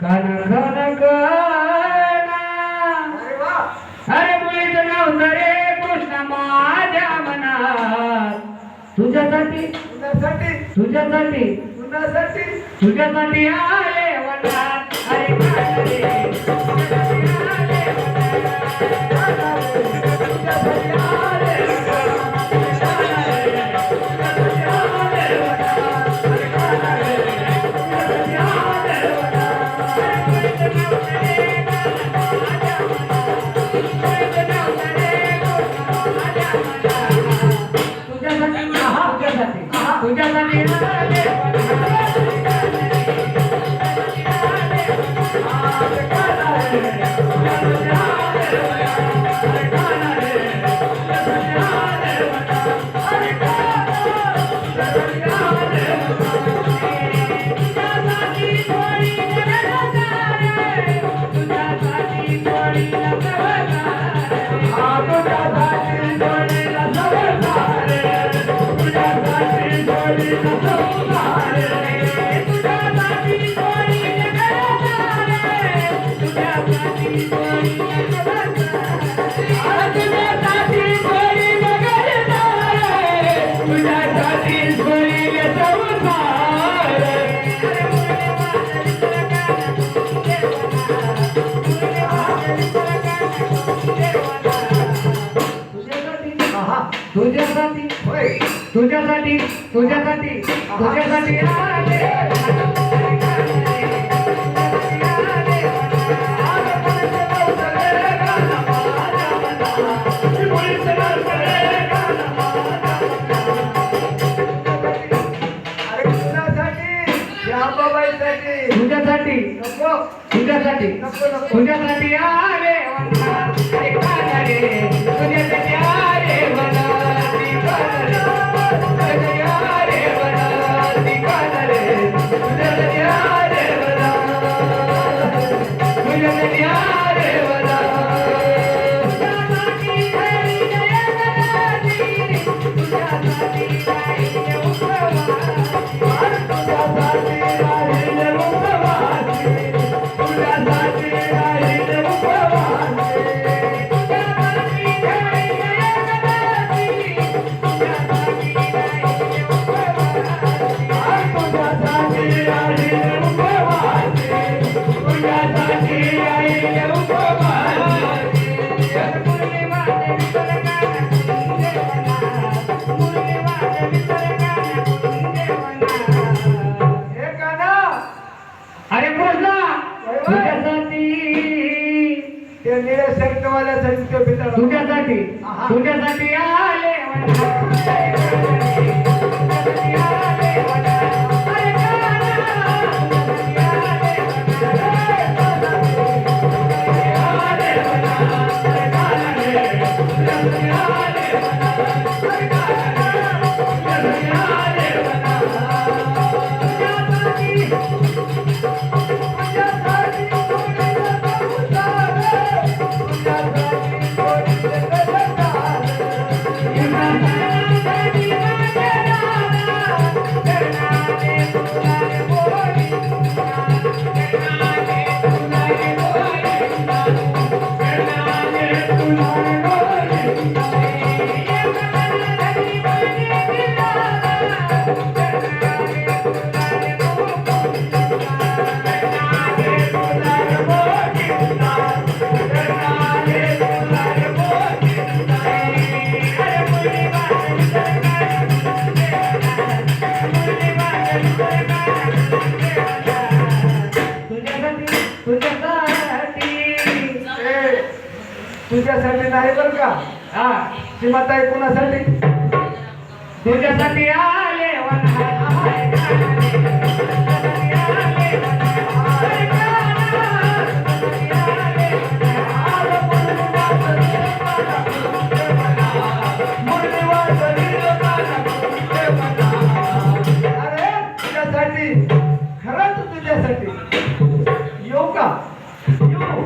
कण कण कण अरे वा अरे मुलीचं नाव रे कृष्ण माझ्या मनात तुझ्यासाठी कुणासाठी तुझ्यासाठी कुणासाठी तुझ्यासाठी आले वनात अरे कण रे तुझ्यासाठी आले तुझ्यासाठी तुझ्यासाठी होय तुझ्यासाठी तुझ्यासाठी तुझ्यासाठी अरे कुणासाठी या बाबाईसाठी तुझ्यासाठी नको तुझ्यासाठी नको नको तुझ्यासाठी आले तुझ्यासाठी आले हे गाणं अरे कृष्णा तुझ्यासाठी ते निळ्या शर्टवाल्यासाठी ते बिचारा तुझ्यासाठी आहा. तुझ्यासाठी आले तुझ्यासाठी नाही बरं का हा सीमाताई कुणासाठी तुझ्यासाठी आले अरे तुझ्यासाठी खरंच तुझ्यासाठी येऊ का येऊ